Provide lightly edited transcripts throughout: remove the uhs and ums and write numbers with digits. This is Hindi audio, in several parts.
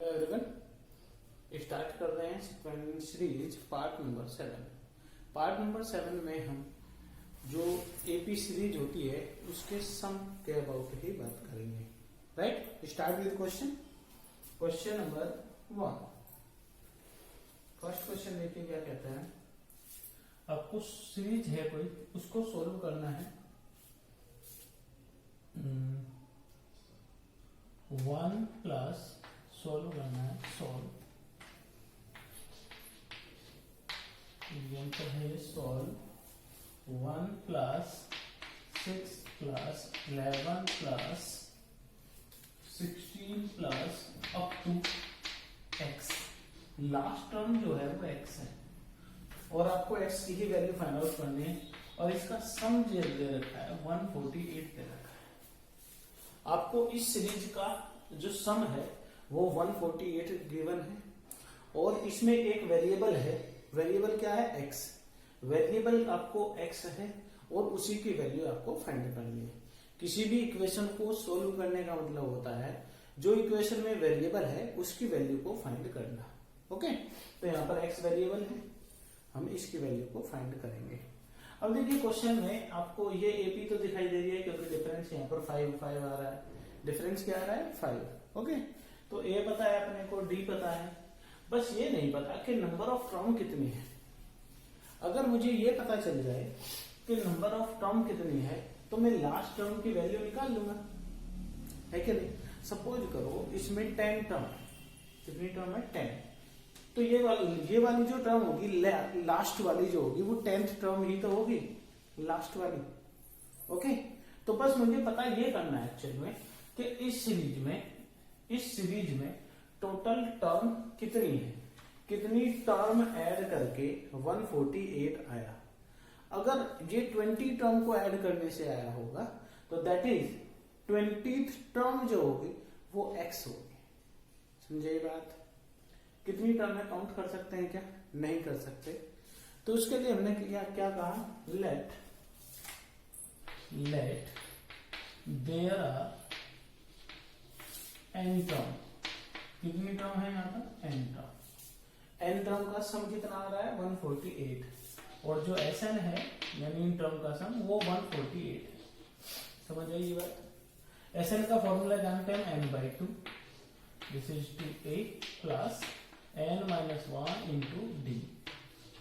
एवरीवन, स्टार्ट कर रहे हैं sequence series part number 7। Part number 7 में हम जो एपी सीरीज होती है उसके सम के अबाउट ही बात करेंगे। Right, start with question. Question number 1। First question देखिए क्या कहता है। आपको सीरीज है कोई, उसको सोल्व करना है। 1 प्लस सोल्व करना है। सॉल्व है solve 1 plus 6 plus 11 plus 16 plus up to x। Last term जो है वो x है और आपको x की ही वैल्यू फाइंड आउट करनी है और इसका सम दे रखा है 148 दे रखा है। आपको इस सीरीज का जो सम है वो 148 गिवन है और इसमें एक वेरिएबल है। वेरिएबल क्या है? x। वेरिएबल आपको x है और उसी की वैल्यू आपको फाइंड करनी है। किसी भी इक्वेशन को सोल्व करने का मतलब होता है जो इक्वेशन में वेरिएबल है उसकी वैल्यू को फाइंड करना। ओके, तो यहाँ पर x वेरिएबल है, हम इसकी वैल्यू को फाइंड करेंगे। अब देखिए क्वेश्चन में आपको ये एपी तो दिखाई दे रही है क्योंकि डिफरेंस यहाँ पर 5 आ रहा है। डिफरेंस क्या आ रहा है? 5। ओके, तो ए पता है अपने को, डी पता है, बस ये नहीं पता कि नंबर ऑफ टर्म कितनी है। अगर मुझे ये पता चल जाए कि नंबर ऑफ टर्म कितनी है तो मैं लास्ट टर्म की वैल्यू निकाल लूंगा, है कि नहीं। सपोज करो इसमें 10 टर्म, कितनी टर्म है? 10। तो ये वाली जो टर्म होगी, लास्ट वाली जो होगी वो 10th टर्म ही तो होगी, लास्ट वाली। ओके, तो बस मुझे पता ये करना है एक्चुअल में कि इस सीरीज में टोटल टर्म कितनी है, कितनी टर्म ऐड करके 148 आया। अगर ये 20 टर्म को ऐड करने से आया होगा तो दैट इज 20th टर्म जो होगी वो x होगी। समझे ये बात? कितनी टर्म है काउंट कर सकते हैं क्या? नहीं कर सकते। तो उसके लिए हमने क्या कहा? Let there are n term. कितनी टर्म है यहाँ पर? n term. n टर्म का सम कितना आ रहा है? 148 और जो Sn है यानी इन टर्म का सम वो 148। समझ आई ये बात? Sn का फॉर्मूला जानते हैं हम, n/2। This is two a plus n minus 1 into d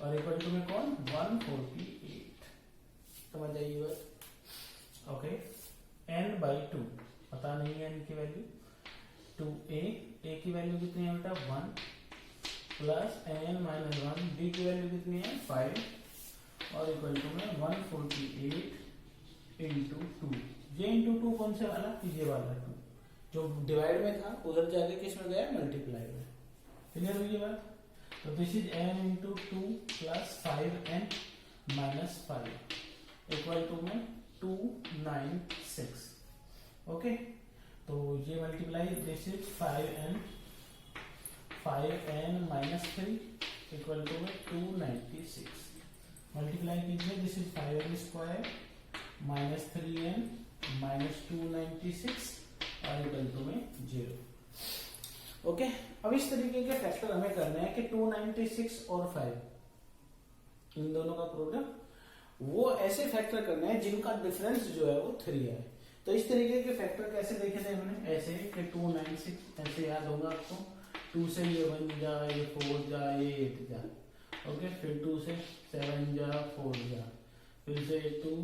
और इक्वल टू में कौन? 148। समझ आई ये बात? ओके, n/2 पता नहीं है n की वैल्यू। टू a की वैल्यू कितनी है बेटा? 1 प्लस n माइनस 1, b की वैल्यू कितनी है? 5 और इक्वल टू में 148 इंटू 2। ये इंटू 2 कौन से वाला? ये वाला 2 जो डिवाइड में था उधर जाके किस में गया? मल्टीप्लाई में। क्लियर हुई ये बात? तो this is n into 2 plus 5n minus 5 equal to में 296। ओके, तो ये multiply, this is 5n minus 3 equal to में 296। मल्टीप्लाई कीजिए, this is 5n square minus 3n minus 296 और इक्वल टू में 0। ओके, अब इस तरीके के फैक्टर हमें करने हैं कि 296 और 5 इन दोनों का प्रोडक्ट, वो ऐसे फैक्टर करने हैं जिनका डिफरेंस जो है वो 3 है। तो इस तरीके के फैक्टर कैसे देखे थे हमने? ऐसे कि 296 ऐसे याद होगा आपको, 2 से ये 1 जा, ये 4 जा, ये 8 जा। ओके, फिर 2 से 7 जा, 4 जा, फिर से 2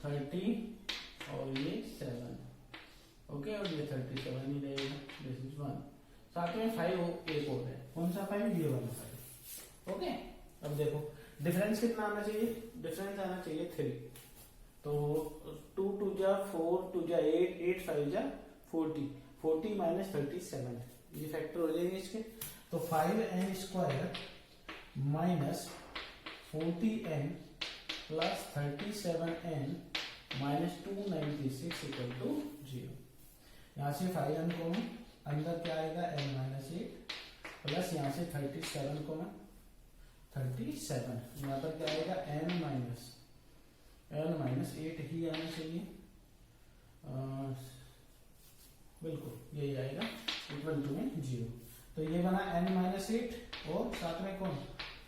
30 और ये 7। ओके, और ये 37 ही रहेगा। This is 1। साथ में 5 एक और है। कौन सा 5? ये वाला 5। ओके, अब देखो डिफरेंस कितना आना चाहिए? डिफरेंस आना चाहिए 3। तो 2 2 जा 4, 2 जा 8, 8 5 जा 40, 40 माइनस 37 ये फैक्टर हो जाएंगे इसके। तो 5n square minus 40n plus 37n minus 296 equal to 0। यहाँ से 5n को अंदर क्या आएगा? n माइनस 8 प्लस यहाँ से 37 को 37, यहाँ पर क्या आएगा? n माइनस 8 ही आना चाहिए। बिल्कुल यही आएगा इक्वल टू में 0। तो ये बना n-8 और साथ में कौन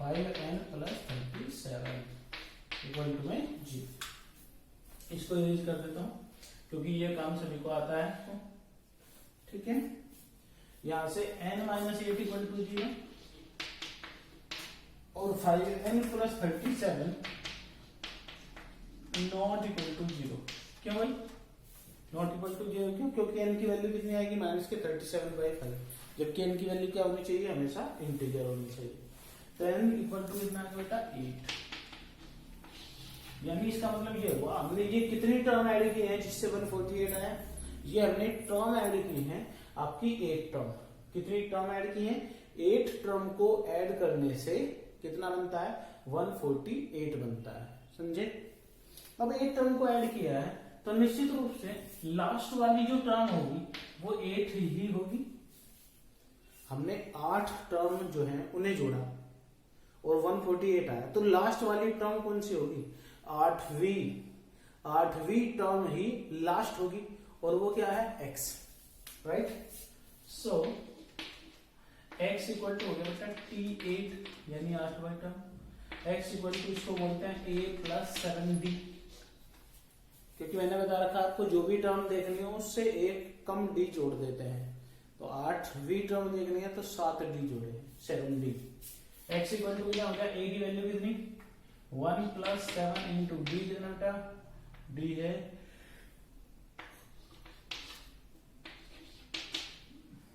5n + 37 इक्वल टू में 0। इसको यूज कर देता हूं क्योंकि ये काम सभी को आता है। तो ठीक है, यहां से n-8 इक्वल टू 0 और 5n + 37 नॉट इक्वल टू 0। क्यों भाई नॉट इक्वल टू 0? क्यों? क्योंकि n की वैल्यू कितनी आएगी -37/5, जबकि n की वैल्यू क्या होनी चाहिए, हमेशा इंटीजर होनी चाहिए। तो n इक्वल टू कितना आएगा बेटा 8। यानी इसका मतलब ये हुआ हमने ये कितनी टर्म ऐड की है जिससे 148 आया, ये हमने टर्म ऐड की है आपकी 8 टर्म। कितनी टर्म ऐड की है? 8 टर्म को ऐड करने से कितना बनता है 148 बनता है, समझे। अब 8 टर्म को ऐड किया है तो निश्चित रूप से लास्ट वाली जो टर्म होगी वो 8 ही होगी। हमने 8 टर्म जो है उन्हें जोड़ा और 148 आया, तो लास्ट वाली टर्म कौन सी होगी? 8वीं टर्म ही लास्ट होगी और वो क्या है x, right. So x equal to हो गया बेटा T8 यानी 8वां टर्म। x इक्वल टू इसको बोलते हैं a + 7d, क्योंकि मैंने बता रखा आपको जो भी टर्म देखनी हो उससे एक कम d जोड़ देते हैं। तो 8वीं टर्म देखनी है तो 7d जोड़े 7d। x इक्वल टू क्या हो गया, a की वैल्यू कितनी 1 + 7 × d कितना बेटा d है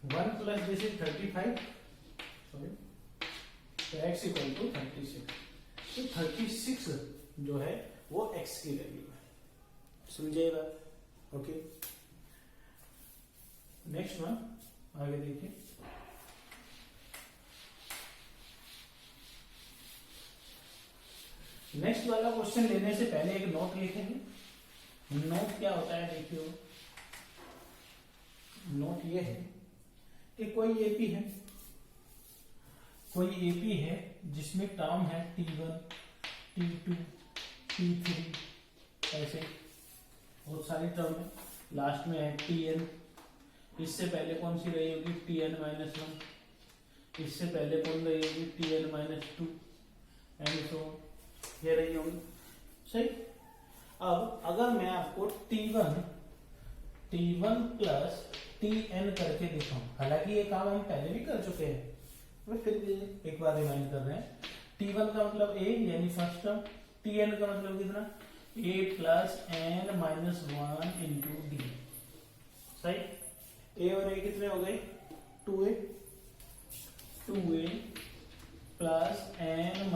1 + this is 35, सॉरी, तो x इक्वल टू 36। तो 36 जो है वो x की वैल्यू है, समझिएगा। ओके, नेक्स्ट वन आगे देखिए। नेक्स्ट वाला क्वेश्चन लेने से पहले एक नोट लिखेंगे। नोट क्या होता है देखिए, नोट ये है कि कोई एपी है जिसमें टर्म है T1, T2, T3 ऐसे बहुत सारी टर्म है। लास्ट में है Tn, इससे पहले कौन सी रही होगी Tn-1, इससे पहले कौन रही होगी Tn-2 एंड सो ये रही होगी, सही। अब अगर मैं आपको T1 + Tn करके दिखाऊं, हालांकि ये काम हम पहले भी कर चुके हैं, तो फिर भी एक बार रिमाइंड कर रहे हैं। T1 का मतलब a यानी फर्स्ट टर्म, Tn का मतलब कितना a + n-1 × d, सही। a और a कितने हो गए 2a + n-1 ×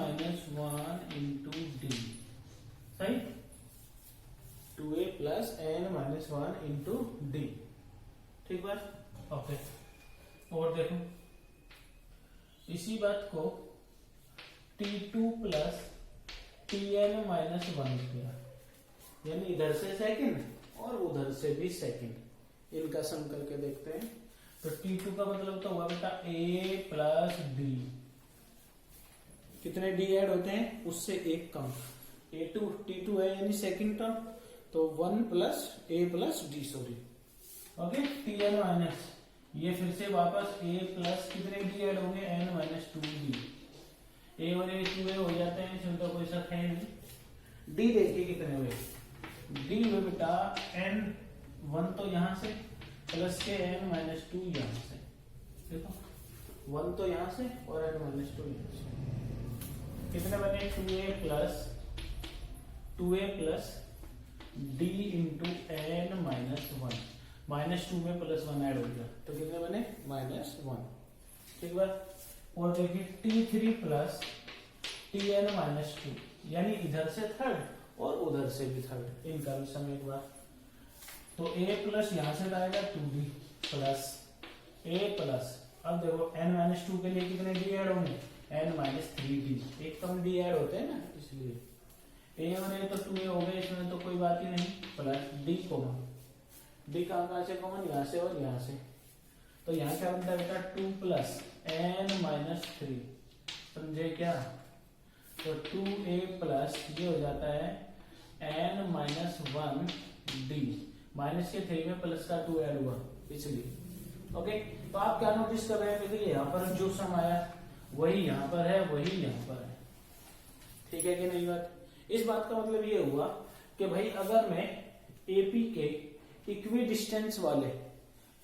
d, सही। 2a + n-1 × d, ठीक बात। ओके, और देखो इसी बात को T2 + Tn-1 किया, यानी इधर से सेकंड और उधर से भी सेकंड, इनका सम करके देखते हैं। तो T2 का मतलब तो हुआ बेटा a + d, कितने d ऐड होते हैं उससे एक कम, T2 है यानी सेकंड टर्म, तो 1 + a + d, sorry. Okay, Tn- ये फिर से वापस a + कितने d ऐड होंगे n-2d, a और a 2a हो जाते हैं, इसमें तो कोई शक है नहीं। d देखिए कितने हुए, d हुए बेटा n1 तो यहां से प्लस के n-2 यहां से, देखो 1 तो यहां से और n-2 यहां से, कितने बने 2a + d × n-1, -2 में +1 ऐड हो गया तो कितने बने -1, ठीक बात। और देखिए T3 + Tn-2, यानी इधर से थर्ड और उधर से भी थर्ड, इनका भी सम एक बार। तो a+ यहां से लाएगा 2d + a+, अब देखो n-2 के लिए कितने d ऐड होंगे n-3d, एक कम d ऐड होते हैं ना, इसलिए a और a तो 2a हो गए, इसमें तो कोई बात ही नहीं, प्लस d कॉमन, d कहां से कॉमन, यहां से और यहां से, तो यहां क्या बनता है बेटा 2 + n-3, समझे क्या। तो 2a + ये हो जाता है n-1d, माइनस के 3 में प्लस का 2 ऐड हुआ, इसलिए। ओके, तो आप क्या नोटिस कर रहे हैं, देखिए यहाँ पर जो सम आया वही यहाँ पर है, वही यहाँ पर है। ठीक है कि नहीं बात? इस बात का मतलब ये हुआ कि भाई अगर मैं एपी के इक्वी डिस्टेंस वाले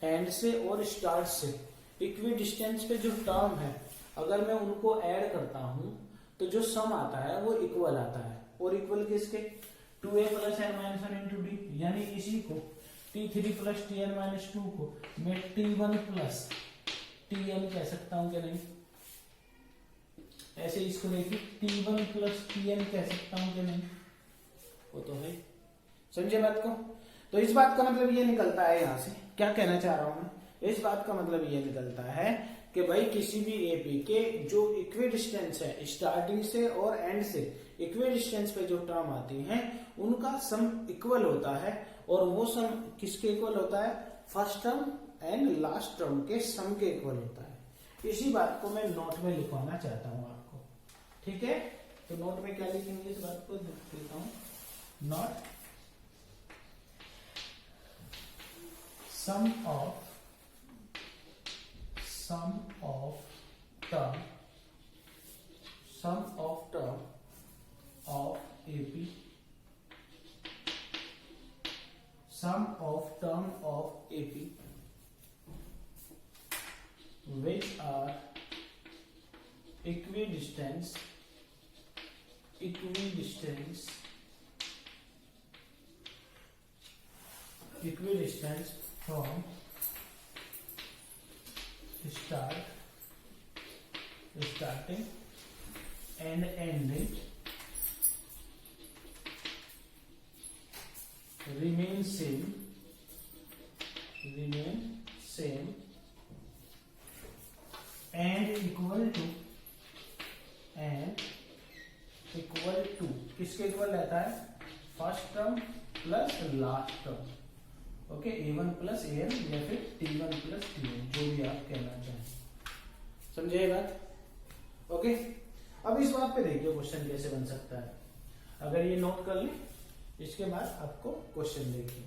एंड से और स्टार्ट से इक्वी डिस्टेंस पे जो टर्म है अगर मैं उनको ऐड करता हूं तो जो सम आता है वो इक्वल आता है। और इक्वल किसके? 2a plus n minus one into d, यानी इसी को t3 plus t n minus two को मैं t1 प्लस टी एन कह सकता हूं क्या नहीं? ऐसे इसको देखिए t1 प्लस टी एन कह सकता हूं क्या नहीं? वो तो है, समझे बात को? तो इस बात का मतलब ये निकलता है, यहां से क्या कहना चाह रहा हूं मैं, इस बात का मतलब ये निकलता है कि भाई किसी भी एपी के जो इक्वी डिस्टेंस है स्टार्टिंग से और एंड से इक्वी डिस्टेंस पे जो टर्म आती हैं उनका सम इक्वल होता है। और वो सम किसके इक्वल होता है? First term and last term के सम के इक्वल होता है। इसी बात को मैं नोट में लिखवाना चाहता हूं आपको। ठीक है, तो नोट में क्या लिखेंगे, इस बात को लिखता हूं, note sum of term of AP, sum of term of AP which are equidistant from starting and ending remain same and equal to किसके इक्वल रहता है? First term plus last term. Okay, a1 plus an या फिर t1 प्लस tn, जो भी आप कहना चाहें। समझे ये बात? ओके, अब इस बात पे देखिए क्वेश्चन कैसे बन सकता है। अगर ये नोट कर लें, इसके बाद आपको क्वेश्चन देखिए।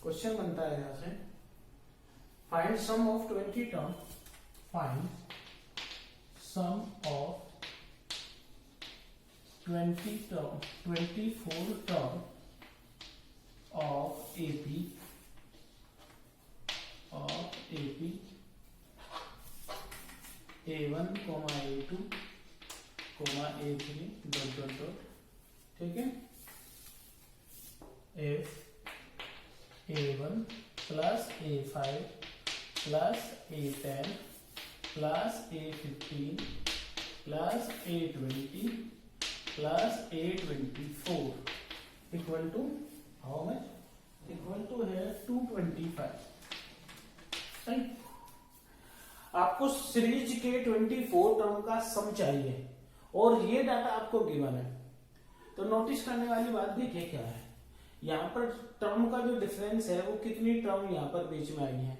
क्वेश्चन बनता है यहां से, find sum of 20 term, find sum of 24 term of AP A1, A2, A3 dot dot dot. ठीक है, if A1 plus A5 plus A10 plus A15 plus A20 plus A24 equal to how much? Equal to here 225। सही, आपको सीरीज के 24 टर्म का सम चाहिए और ये डाटा आपको गिवन है। तो नोटिस करने वाली बात देखिए क्या है, यहाँ पर टर्म का जो डिफरेंस है वो कितनी टर्म यहाँ पर बीच में आई है?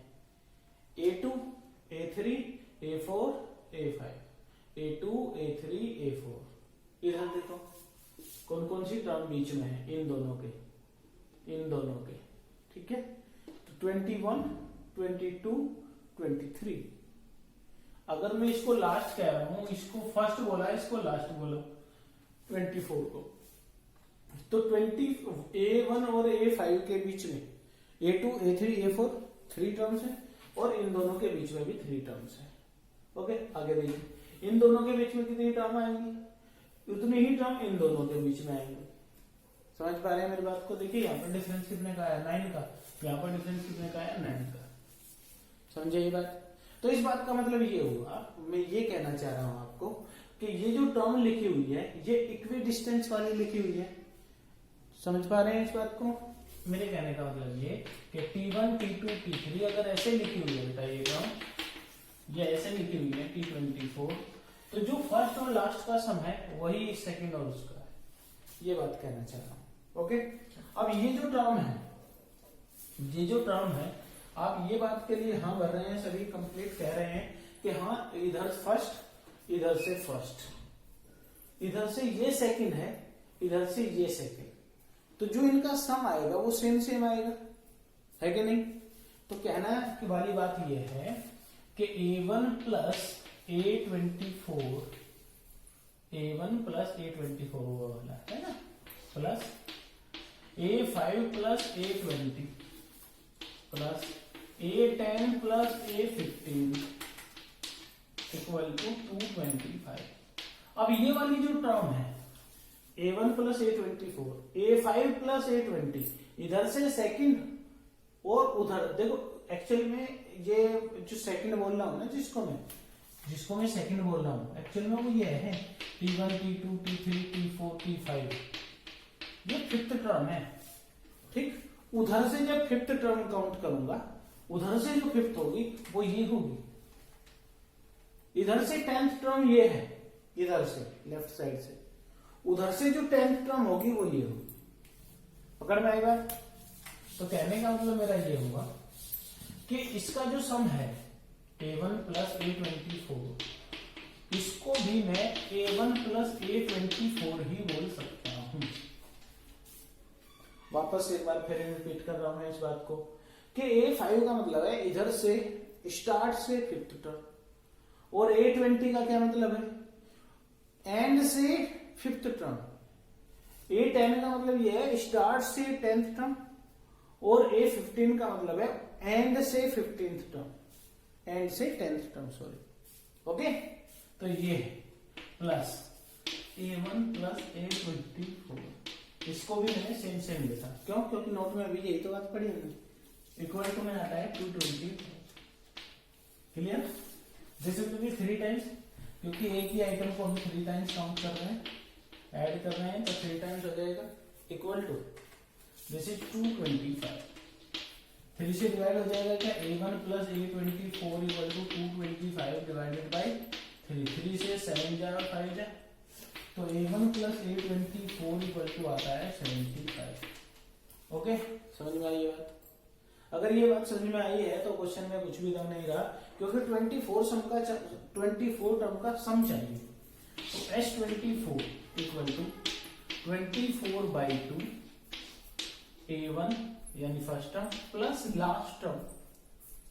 A2, A3, A4, A5, A2, A3, A4। इधर देखो कौन कौन सी टर्म बीच में है, इन दोनों के। ठीक है, तो 21, 22, 23। अगर मैं इसको लास्ट कह रहा हूं, इसको फर्स्ट बोला, इसको लास्ट बोला, 24 को, तो 20 A1 और A5 के बीच में A2, A3, A4 3 टर्म्स है और इन दोनों के बीच में भी 3 टर्म्स है। ओके, आगे देखिए इन दोनों के बीच में कितनी टर्म आएंगी? उतनी ही टर्म इन दोनों के बीच में आएंगे। समझ पा रहे हैं मेरी बात को? देखिए यहाँ पर डिफरेंस कितने का है? 9 का। यहाँ पर डिफरेंस कितने का है? 9 का। समझे ये बात? तो इस बात का मतलब ये हुआ, मैं ये कहना चाह रहा हूं आपको कि ये जो टर्म लिखी हुई है ये इक्वी डिस्टेंस वाली लिखी हुई है। समझ पा रहे हैं इस बात को? मेरे कहने का मतलब ये कि T1, T2, T3 अगर ऐसे लिखी हुई है, बेटा ये टर्म ये ऐसे लिखी हुई है T24, तो जो फर्स्ट और लास्ट का सम है वही सेकंड और उसका है। ये बात कहना चाह रहा हूं। ओके, अब ये जो टर्म है आप ये बात के लिए हाँ भर रहे हैं, सभी कंप्लीट कह रहे हैं कि हाँ इधर फर्स्ट, इधर से फर्स्ट, इधर से ये सेकंड है, इधर से ये सेकंड, तो जो इनका सम आएगा वो सेम सेम आएगा, है कि नहीं? तो कहना की वाली बात ये है कि A1 plus A24, A1 plus A24 वो वाला है ना, plus A5 plus A20 plus A10 plus A15 equal to 225। अब ये वाली जो टर्म है A1 plus A24, A5 plus A20, इधर से सेकंड और उधर देखो, एक्चुअली में ये जो सेकंड बोल रहा हूं ना, जिसको मैं सेकंड बोल रहा हूं, एक्चुअली में वो ये है T1, T2, T3, T4, T5, ये फिफ्थ टर्म है, ठीक। उधर से जब फिफ्थ टर्म काउंट करूंगा, उधर से जो फिफ्थ होगी वो ये होगी, इधर से 10th टर्म ये है, इधर से लेफ्ट साइड से, उधर से जो 10th टर्म होगी वो ये होगी। पकड़ में आई बात? तो कहने का मतलब मेरा ये होगा कि इसका जो सम है A1 प्लस A24, इसको भी मैं A1 प्लस A24 ही बोल सकता हूं। वापस एक बार फिर रिपीट कर रहा हूं मैं इस बात को कि A5 का मतलब है इधर से स्टार्ट से फिफ्थ टर्म, और A20 का क्या मतलब है एंड से फिफ्थ टर्म, A10 का मतलब ये है स्टार्ट से 10th टर्म, और A15 का मतलब है एंड से 15th टर्म, एंड से 10th टर्म, सॉरी, ओके। तो ये प्लस A1 प्लस A24, इसको भी मैंने सेम सेम लिखा, क्यों? क्योंकि नोट में अभी यही तो बात पढ़ी हमने, इक्वल टू में आता है 220, clear? This will be 3 times, क्योंकि एक ही आइटम को हम 3 टाइम्स काउंट कर रहे हैं, ऐड कर रहे हैं, तो 3 टाइम्स हो जाएगा, इक्वल टू दिस इज 225, 3 से डिवाइड हो जाएगा क्या, A1 plus A24 equal to 225 divided by 3, 3 से 7 जा 5 जा, तो A1 plus A24 equal to आता है 75। ओके, समझ में आई ये बात? अगर ये बात समझ में आई है तो क्वेश्चन में कुछ भी दम नहीं रहा, क्योंकि 24 टर्म का सम चाहिए, तो S24 इक्वल टू 24/2 A1 यानी first term plus last term,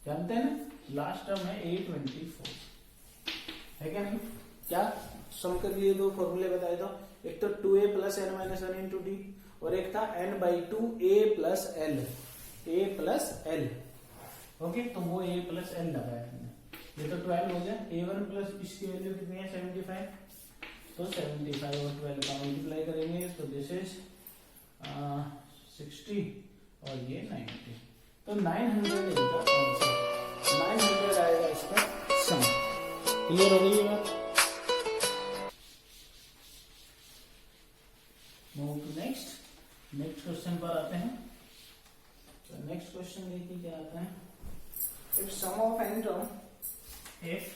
जानते हैं ना, लास्ट टर्म है A24, है क्या नहीं? क्या सम के लिए दो फॉर्मूले बताए दो, एक तो 2A plus n minus 1 into d, और एक था n/2 A plus L, A plus L, okay. तो वो A प्लस L लगाया हमने, ये तो 12 हो गया। A1 प्लस इसकी वैल्यू कितनी है 75, तो 75 और 12 का मल्टीप्लाई करेंगे तो दिस इज 60 और ये 90, तो 900 इनका आंसर, 900 आएगा इसका सम। क्लियर हो गई ये बात? मूव टू नेक्स्ट क्वेश्चन पर आते हैं। तो नेक्स्ट क्वेश्चन देखिए क्या आता है, if sum of n term, if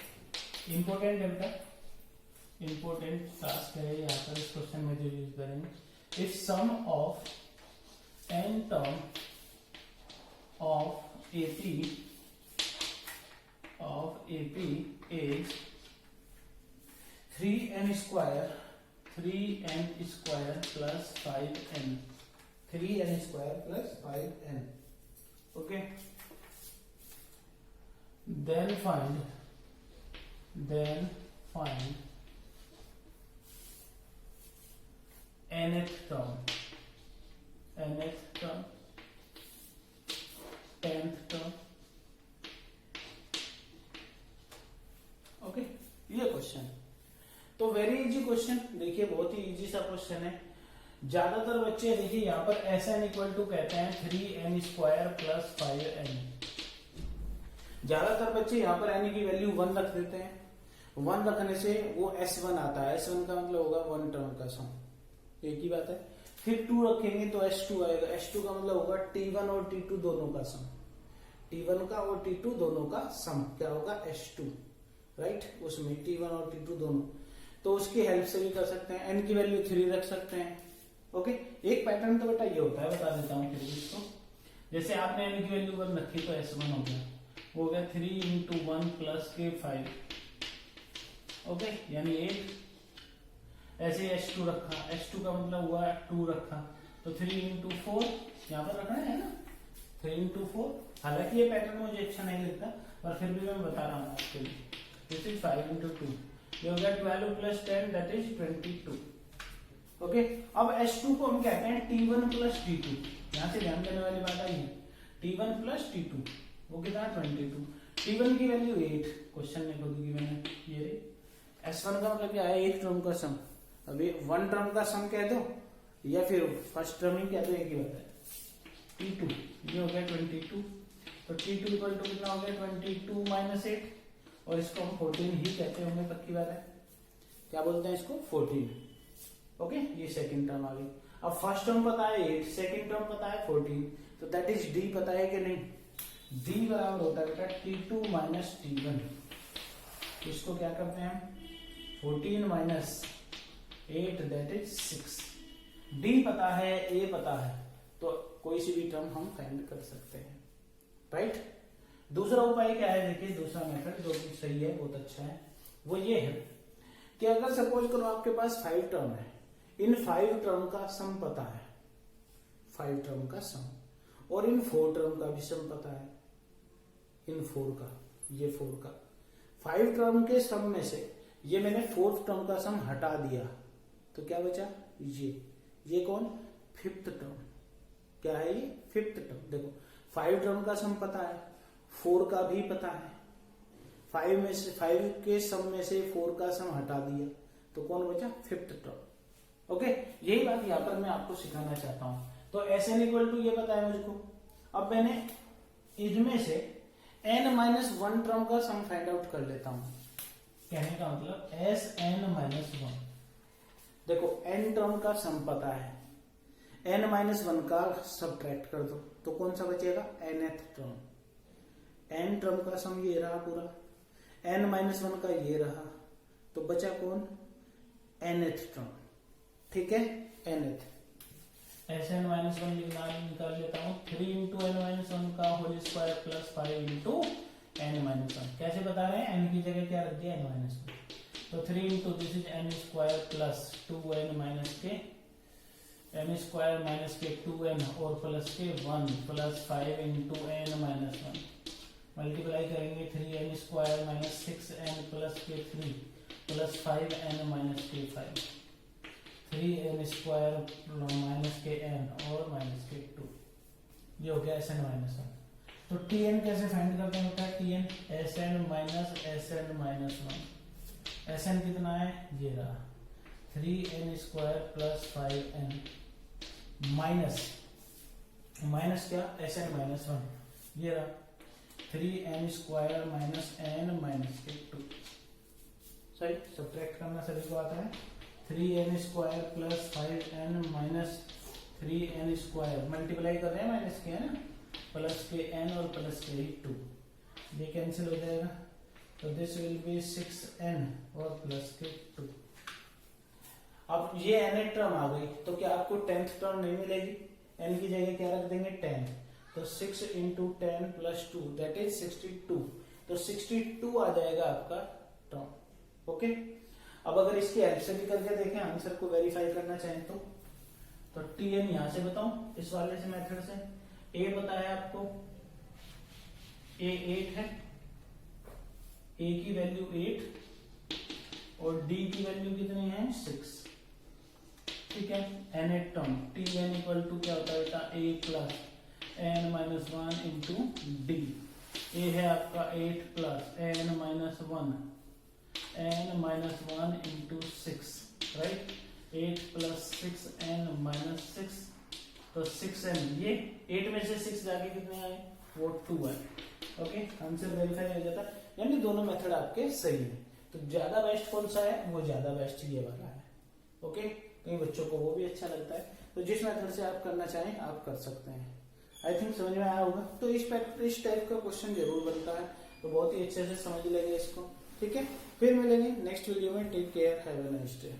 important है बेटा, इंपोर्टेंट टास्क है यहाँ पर, इस क्वेश्चन में जो यूज करेंगे, if sum of n term of AP is 3n square plus 5n, 3n square plus 5n, okay, then find nth term, 10th term, okay. ये क्वेश्चन तो वेरी इजी क्वेश्चन, देखिए बहुत ही इजी सा क्वेश्चन है। ज्यादातर बच्चे देखिए यहाँ पर Sn इक्वल टू कहते हैं 3n स्क्वायर प्लस 5n, ज्यादातर बच्चे यहाँ पर n की वैल्यू 1 रख देते हैं, 1 रखने से वो S1 आता है, S1 का मतलब होगा 1 टर्म का सम, एक ही बात है। फिर 2 रखेंगे तो S2 आएगा, S2 का मतलब होगा T1 और T2 दोनों का सम, T1 का और T2 दोनों का सम क्या होगा S2, राइट, उसमें T1 और T2 दोनों, तो उसकी हेल्प से भी कर सकते हैं, n की वैल्यू 3 रख सकते हैं, ओके। एक पैटर्न तो बेटा ये होता है, बता देता हूँ फिर इसको, जैसे आपने n की वैल्यू वन रखी तो S1 हो गया, वो हो गया 3 इंटू 1 प्लस के 5, ओके यानी 8। ऐसे S2 रखा, S2 का मतलब हुआ 2 रखा, तो 3 इंटू 4 यहाँ पर रखना है ना, 3 इंटू 4। हालांकि ये पैटर्न मुझे अच्छा नहीं लगता, पर फिर भी मैं बता रहा हूँ आपके लिए। दिस इज 5 इंटू 2, ये हो गया 12 प्लस 10 दैट इज 22, ओके। अब S2 को हम कहते हैं T1 प्लस T2, यहाँ से ध्यान देने वाली बात आई है, T1 प्लस T2 वो कितना 22, T1 की वैल्यू 8, क्वेश्चन में खुद की मैंने ये रे। S1 का मतलब क्या है, एक टर्म का सम, अभी वन टर्म का सम कह दो या फिर फर्स्ट टर्म ही कह दो, एक ही बात है। T2 ये हो गया 22, तो T2 इक्वल टू कितना हो गया 22 माइनस 8, और इसको हम 14 ही कहते होंगे, पक्की बात है। क्या बोलते हैं इसको 14, ओके। ये सेकंड टर्म आ गई। अब फर्स्ट टर्म पता है 8, सेकंड टर्म पता है 14, तो दैट इज D पता है कि नहीं, D बराबर होता है बेटा T2 माइनस T1। इसको क्या करते हैं हम, 14 माइनस 8 दैट इज 6। D पता है, A पता है, तो कोई सी भी टर्म हम फाइंड कर सकते हैं, राइट। दूसरा उपाय क्या है, देखिए दूसरा मेथड जो कि सही है, बहुत अच्छा है, वो ये है कि अगर सपोज करो आपके पास 5 टर्म है, इन 5 टर्म का सम पता है, 5 टर्म का सम, और इन 4 टर्म का भी सम पता है, इन 4 का, ये 4 का। 5 टर्म के सम में से ये मैंने 4th टर्म का सम हटा दिया, तो क्या बचा, ये कौन, 5th टर्म। क्या है ये 5th टर्म। देखो 5 टर्म का सम पता है, 4 का भी पता है, 5 में से 5 के सम में से 4 का सम हटा दिया, तो कौन बचा 5th टर्म, ओके। यही बात यहाँ पर मैं आपको सिखाना चाहता हूं। तो Sn इक्वल टू ये पता है मुझको, अब मैंने इनमें से n-1 टर्म का सम फाइंड आउट कर लेता हूं। कहने का मतलब Sn-1, देखो n टर्म का सम पता है, n-1 का सब्ट्रैक्ट कर दो तो कौन सा बचेगा, nth टर्म। n टर्म का सम ये रहा पूरा, n-1 का ये रहा, तो बचा कौन, nth टर्म, ठीक है, nth। Sn-1 निकाल लेता हूँ, 3 इंटू n-1 का whole square plus 5 into n-1। कैसे बता रहे हैं, n की जगह क्या रख दिया, n-1, तो 3 into this is n square plus 2n minus के, n स्क्वायर माइनस के 2n और प्लस के 1 प्लस 5 इंटू n-1, मल्टीप्लाई करेंगे 3n square minus 6n plus के 3 प्लस 5n माइनस के 5, 3n स्क्वायर माइनस के n और माइनस के 2, ये हो गया Sn-1। तो Tn कैसे फाइंड करते हैं, होता है Tn Sn minus Sn-1। Sn कितना है, ये रहा 3n square plus 5n minus क्या, Sn-1, ये रहा 3n square minus n minus के 2। सही, सब्ट्रैक्ट करना सभी को आता है। 3n square plus 5n minus 3n square, multiply कर रहे हैं माइनस के, है ना, प्लस के n और प्लस के 2, ये कैंसिल हो जाएगा, तो दिस विल बी 6n और प्लस के 2। अब ये n टर्म आ गई, तो क्या आपको 10th टर्म नहीं मिलेगी, n की जगह क्या रख देंगे 10, तो 6 इंटू 10 प्लस 2 दैट इज 62, तो 62 आ जाएगा आपका टर्म, ओके। अब अगर इसकी हेल्प से भी करके देखें, आंसर को वेरीफाई करना चाहें तो Tn यहां से बताऊं, इस वाले से मेथड से, A पता है आपको, A 8 है, A की वैल्यू 8 और D की वैल्यू कितनी है 6, ठीक है। nth term Tn equal to क्या होता है बेटा, A plus n-1 into D। A है आपका 8 plus n-1 into 6, right, 8 plus 6n-6, तो 6n, ये 8 में से 6 जाके कितने आए, वो 2 आए, ओके। आंसर वेरीफाई हो जाता है, यानी दोनों मेथड आपके सही है। तो ज्यादा बेस्ट कौन सा है, वो ज्यादा बेस्ट ये वाला है, ओके। कई बच्चों को वो भी अच्छा लगता है, तो जिस मेथड से आप करना चाहें आप कर सकते हैं। आई थिंक समझ में आया होगा। तो इस टाइप का क्वेश्चन जरूर बनता है, तो बहुत ही अच्छे से समझ लेंगे इसको, ठीक है। फिर मिलेंगे नेक्स्ट वीडियो में, take care, have a nice day.